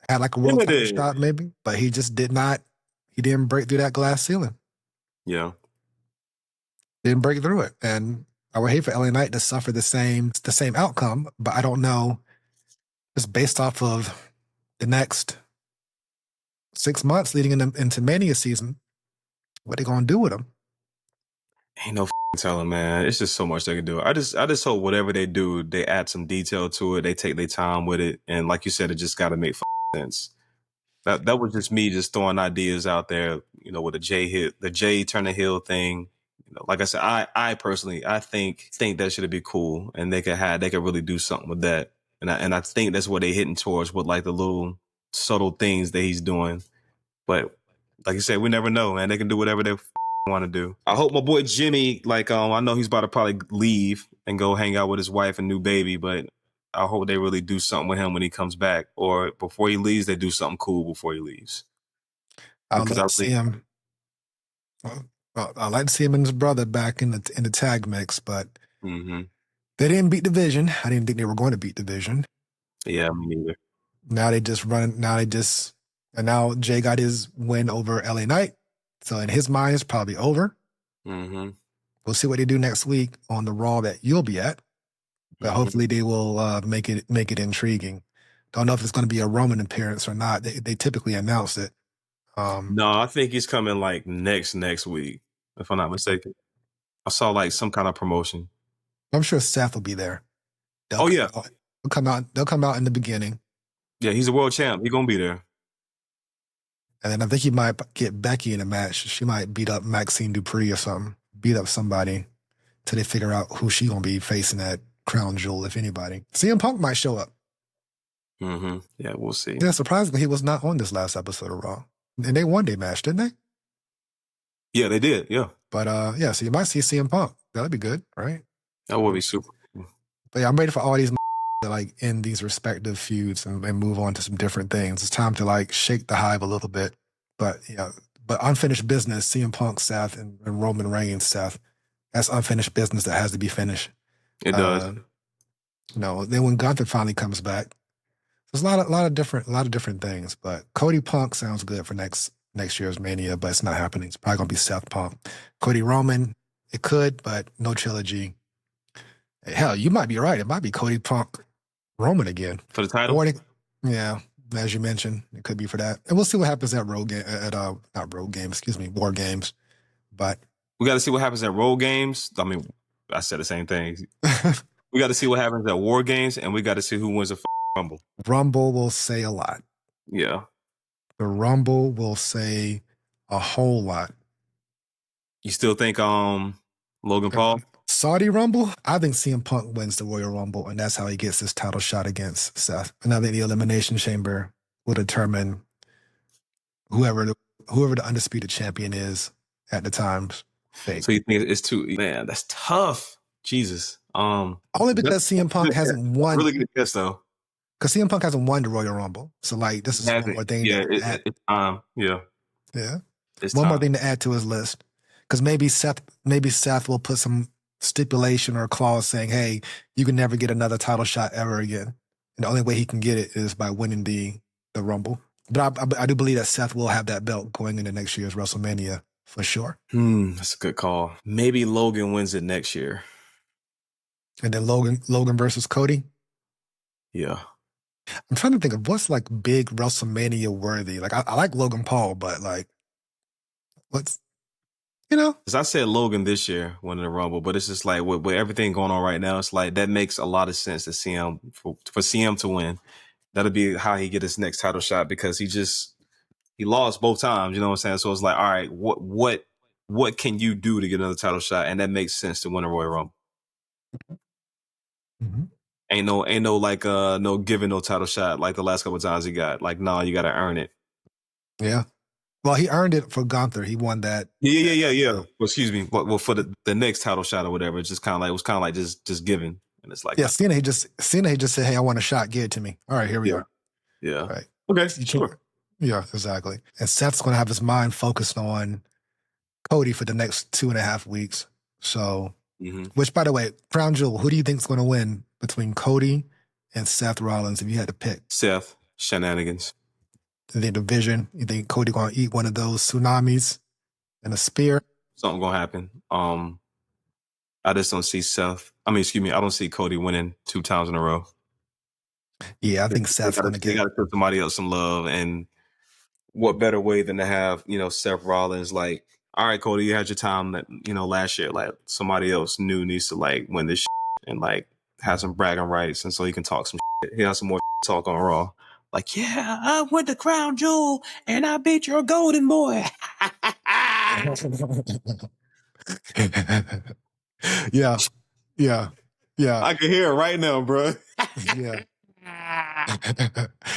Had like a world title shot maybe, but he just he didn't break through that glass ceiling.
Yeah.
Didn't break through it. And I would hate for LA Knight to suffer the same outcome, but I don't know, just based off of the next 6 months leading into Mania season, what they gonna do with him?
Ain't no telling, man. It's just so much they can do. I just hope whatever they do, they add some detail to it. They take their time with it, and like you said, it just got to make sense. That was just me just throwing ideas out there, you know, with the Jey turning heel thing. You know, like I said, I personally, I think that should be cool, and they could really do something with that. And I think that's what they're hitting towards with like the little subtle things that he's doing. But like you said, we never know, man. They can do whatever they want to do. I hope my boy Jimmy, like, I know he's about to probably leave and go hang out with his wife and new baby, but I hope they really do something with him when he comes back, or before he leaves, they do something cool before he leaves.
I'd like to see him. I'd like to see him and his brother back in the tag mix, but
mm-hmm.
They didn't beat Division. I didn't think they were going to beat Division.
Yeah, me neither.
Now they just run. And now Jay got his win over LA Knight. So in his mind, it's probably over.
Mm-hmm.
We'll see what they do next week on the Raw that you'll be at. But hopefully they will make it intriguing. Don't know if it's going to be a Roman appearance or not. They typically announce it.
No, I think he's coming like next week, if I'm not mistaken. I saw like some kind of promotion.
I'm sure Seth will be there.
They'll
come out in the beginning.
Yeah, he's a world champ. He's gonna be there.
And then I think he might get Becky in a match. She might beat up Maxine Dupree or something. Beat up somebody till they figure out who she gonna be facing at Crown Jewel, if anybody. CM Punk might show up.
Mm-hmm. Yeah, we'll see.
Yeah, surprisingly, he was not on this last episode of Raw. And they won their match, didn't they?
Yeah, they did. Yeah.
But yeah, so you might see CM Punk. That'd be good, right?
That would be super.
But yeah, I'm ready for all these to like end these respective feuds and move on to some different things. It's time to like shake the hive a little bit. But yeah, but unfinished business, CM Punk, Seth, and Roman Reigns, Seth. That's unfinished business that has to be finished.
It does.
Then when Gunther finally comes back, there's a lot of different things. But Cody Punk sounds good for next year's Mania, but it's not happening. It's probably gonna be Seth Punk. Cody Roman, it could, but no trilogy. Hell, you might be right. It might be Cody Punk Roman again
for the title.
Yeah, as you mentioned, it could be for that, and we'll see what happens at War Games. But
we got to see what happens at Road Games. I mean, I said the same thing. We got to see what happens at War Games, and we got to see who wins the Rumble.
Rumble will say a lot.
Yeah,
the Rumble will say a whole lot.
You still think Logan Paul?
Saudi Rumble? I think CM Punk wins the Royal Rumble, and that's how he gets his title shot against Seth. And I think the Elimination Chamber will determine whoever the undisputed champion is at the time's fate.
So you think it's too? Man, that's tough. Jesus.
Only because CM Punk hasn't won.
Really good guess though.
Because CM Punk hasn't won the Royal Rumble, so like this is one more thing.
Yeah, it's time.
Yeah.
It's
one
time.
more thing to add to his list. Because maybe Seth will put some stipulation or clause saying, "Hey, you can never get another title shot ever again." And the only way he can get it is by winning the Rumble. But I do believe that Seth will have that belt going into next year's WrestleMania for sure.
That's a good call. Maybe Logan wins it next year.
And then Logan versus Cody.
Yeah.
I'm trying to think of what's like big WrestleMania worthy. Like I like Logan Paul, but like what's Because
I said Logan this year winning the Rumble, but it's just like with everything going on right now, it's like that makes a lot of sense to see him for CM to win. That'll be how he get his next title shot because he lost both times. You know what I'm saying? So it's like, all right, what can you do to get another title shot? And that makes sense to win a Royal Rumble.
Mm-hmm.
Ain't no like no giving no title shot like the last couple of times he got. Like, no, you got to earn it.
Yeah. Well, he earned it for Gunther. He won that.
Yeah. Well, excuse me. Well, for the next title shot or whatever, it's just kind of like just given, and it's like
Cena. He just said, "Hey, I want a shot. Give it to me." All right, here we are.
Yeah.
Right.
Okay. Sure.
Yeah, exactly. And Seth's going to have his mind focused on Cody for the next 2.5 weeks. So, which, by the way, Crown Jewel, who do you think is going to win between Cody and Seth Rollins if you had to pick?
Seth. Shenanigans.
The division, you think Cody going to eat one of those tsunamis and a spear?
Something going to happen. I just don't see I don't see Cody winning 2 times in a row.
Yeah, I think Seth's going to get...
They got to put somebody else some love, and what better way than to have, Seth Rollins like, all right, Cody, you had your time that, last year, like somebody else new needs to like win this and like have some bragging rights, and so he can talk some shit. He has some more talk on Raw. Like, yeah, I went to Crown Jewel and I beat your golden boy.
Yeah.
I can hear it right now, bro.
Yeah.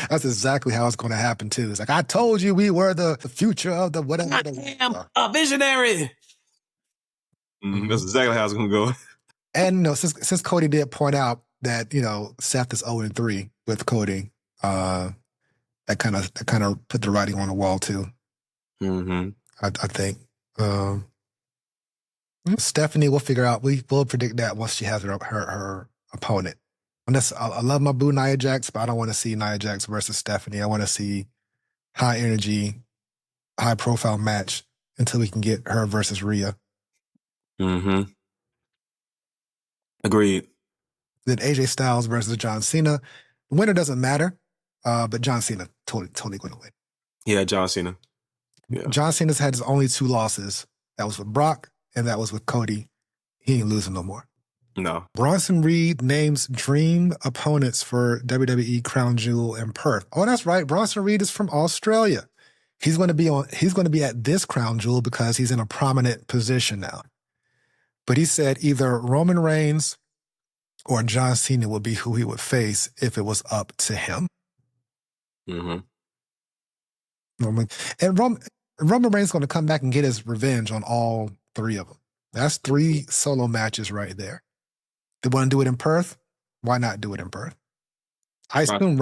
That's exactly how it's going to happen too. It's like, I told you we were the future of the whatever.
I am a visionary. That's exactly how it's going to go.
And since Cody did point out that Seth is 0-3 with Cody, that kind of put the writing on the wall too. I think Stephanie will figure out. We'll predict that once she has her opponent. I love my boo Nia Jax, but I don't want to see Nia Jax versus Stephanie. I want to see high energy, high profile match until we can get her versus Rhea.
Agreed.
Then AJ Styles versus John Cena. The winner doesn't matter, but John Cena totally going to win.
Yeah, John Cena. Yeah.
John Cena's had his only 2 losses. That was with Brock, and that was with Cody. He ain't losing no more.
No. Bronson
Reed names dream opponents for WWE Crown Jewel in Perth. Oh, that's right. Bronson Reed is from Australia. He's going to be at this Crown Jewel because he's in a prominent position now. But he said either Roman Reigns or John Cena would be who he would face if it was up to him. And Roman Reigns is going to come back and get his revenge on all 3 of them. That's 3 solo matches right there. They want to do it in Perth? Why not do it in Perth? I assume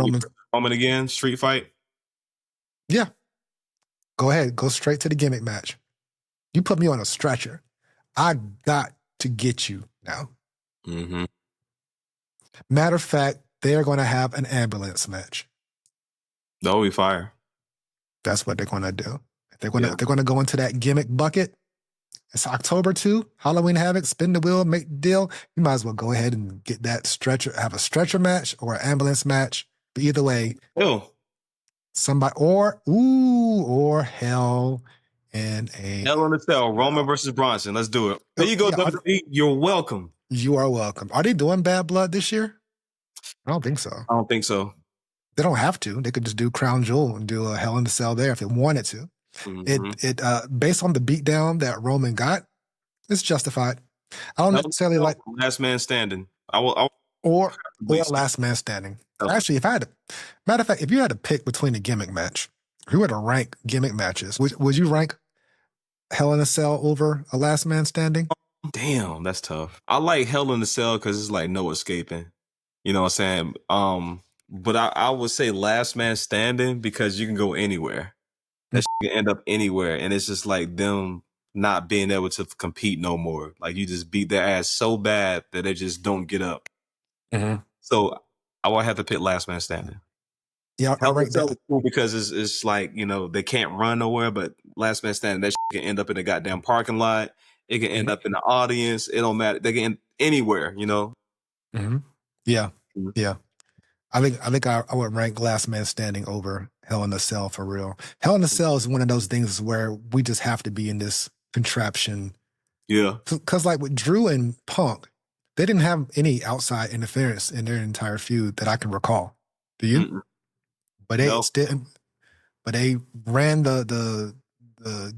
Roman again, street fight?
Yeah. Go ahead. Go straight to the gimmick match. You put me on a stretcher. I got to get you now. Matter of fact, they're going to have an ambulance match.
That'll be fire.
That's what they're going to do. They're going to go into that gimmick bucket. It's October 2, Halloween Havoc, spin the wheel, make the deal. You might as well go ahead and get that stretcher, have a stretcher match or an ambulance match. But either way, somebody, or Hell in
a Cell, Roman versus Bronson. Let's do it. There you go, WWE. You're welcome.
You are welcome. Are they doing Bad Blood this year? I don't think so.
I don't think so.
They don't have to. They could just do Crown Jewel and do a Hell in a Cell there if they wanted to. It based on the beatdown that Roman got, it's justified. I don't necessarily like
last man standing.
Or last man standing. Actually, matter of fact, if you had to pick between a gimmick match, if you were to rank gimmick matches, would you rank Hell in a Cell over a last man standing?
Damn, that's tough. I like Hell in a Cell because it's like no escaping. You know what I'm saying? But I would say last man standing because you can go anywhere. That shit can end up anywhere, and it's just like them not being able to compete no more. Like you just beat their ass so bad that they just don't get up. So I would have to pick last man standing.
Yeah,
Hell in a Cell is cool because it's like they can't run nowhere, but last man standing that shit can end up in the goddamn parking lot. It can end up in the audience. It don't matter. They can end anywhere.
Yeah. I think I would rank Last Man Standing over Hell in a Cell for real. Hell in a Cell is one of those things where we just have to be in this contraption.
Yeah.
Because like with Drew and Punk, they didn't have any outside interference in their entire feud that I can recall. Do you? But they ran the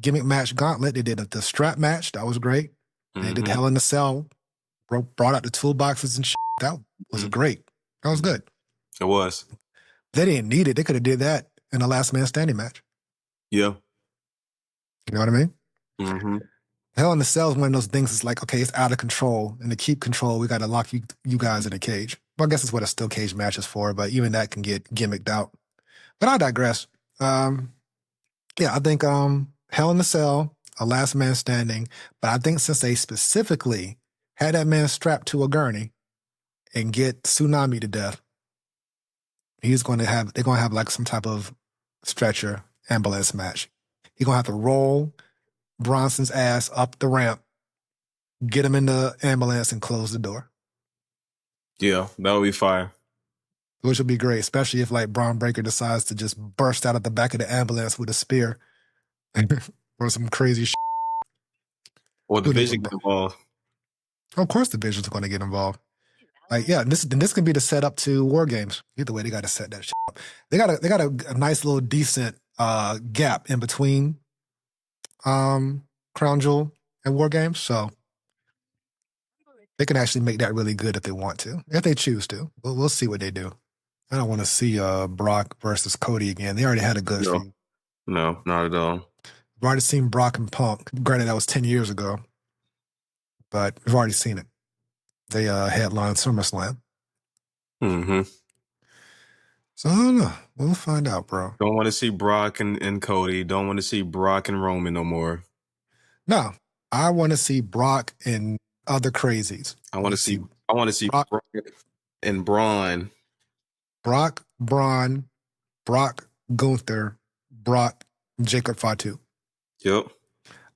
gimmick match gauntlet. They did the strap match. That was great. They did Hell in a Cell. Brought out the toolboxes and shit. That was great. That was good.
It was.
They didn't need it. They could have did that in a last man standing match.
Yeah.
You know what I mean? Hell in a Cell is one of those things. It's like, okay, it's out of control. And to keep control, we got to lock you guys in a cage. Well, I guess that's what a steel cage match is for, but even that can get gimmicked out. But I digress. I think Hell in a Cell, a last man standing. But I think since they specifically had that man strapped to a gurney and get Tsunami to death, they're going to have like some type of stretcher ambulance match. He's going to have to roll Bronson's ass up the ramp, get him in the ambulance, and close the door.
Yeah, that would be fire.
Which would be great, especially if like Braun Breaker decides to just burst out of the back of the ambulance with a spear or some crazy shit.
Or the Vision get involved.
Of course the Vision's going to get involved. Like, yeah, this can be the setup to War Games. Either way, they got to set that shit up. They got a nice little decent gap in between Crown Jewel and War Games, so they can actually make that really good if they want to, if they choose to. We'll see what they do. I don't want to see Brock versus Cody again. They already had a good feud.
No, not at all.
We've already seen Brock and Punk. Granted, that was 10 years ago, but we've already seen it. They headlined SummerSlam.
Mm-hmm.
So I don't know. We'll find out, bro.
Don't want to see Brock and Cody. Don't want to see Brock and Roman no more.
No, I want to see Brock and other crazies.
I want to see Brock and Braun.
Brock, Braun, Brock, Gunther, Brock, Jacob Fatu.
Yep.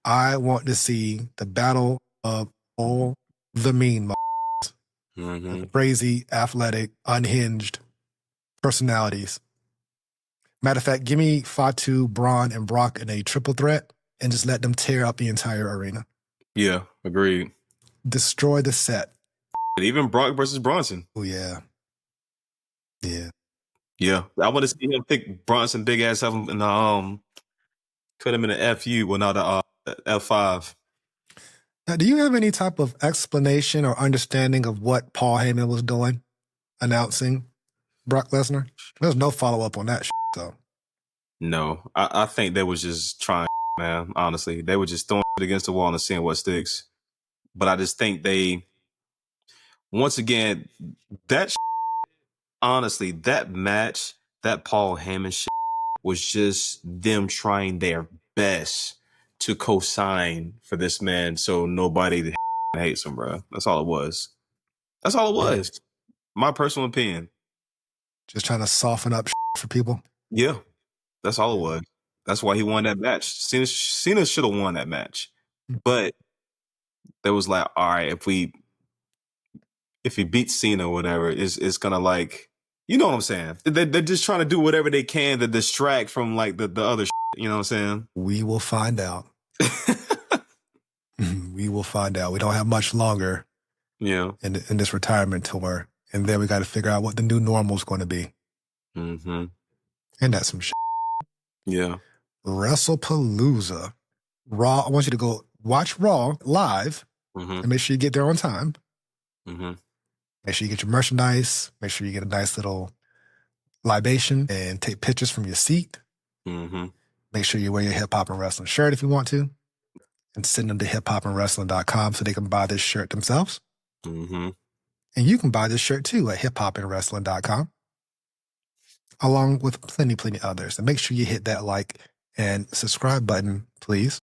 I want to see the battle of all the mean crazy, athletic, unhinged personalities. Matter of fact, give me Fatu, Braun, and Brock in a triple threat and just let them tear up the entire arena.
Yeah, agreed.
Destroy the set.
Even Brock versus Bronson.
Oh, yeah. Yeah.
Yeah. I want to see him pick Bronson big ass up in the put him in the FU, well, not the F5.
Now, do you have any type of explanation or understanding of what Paul Heyman was doing, announcing Brock Lesnar? There's no follow-up on that shit, so.
No, I think they was just trying, man, honestly. They were just throwing it against the wall and seeing what sticks. But I just think once again, honestly, that match, that Paul Heyman shit was just them trying their best to co-sign for this man so nobody hates him, bro. That's all it was. That's all it was. My personal opinion.
Just trying to soften up for people?
Yeah. That's all it was. That's why he won that match. Cena should have won that match. But there was like, all right, if he beats Cena or whatever, it's gonna like, you know what I'm saying? They're just trying to do whatever they can to distract from like the other shit, you know what I'm saying?
We will find out. We will find out. We don't have much longer in this retirement tour. And then we got to figure out what the new normal is going to be.
Mm-hmm.
And that's some shit.
Yeah.
WrestlePalooza. Raw. I want you to go watch Raw live and make sure you get there on time. Make sure you get your merchandise. Make sure you get a nice little libation and take pictures from your seat. Make sure you wear your Hip Hop and Wrestling shirt if you want to. And send them to hiphopandwrestling.com so they can buy this shirt themselves. And you can buy this shirt too at hiphopandwrestling.com, along with plenty others. And make sure you hit that like and subscribe button, please.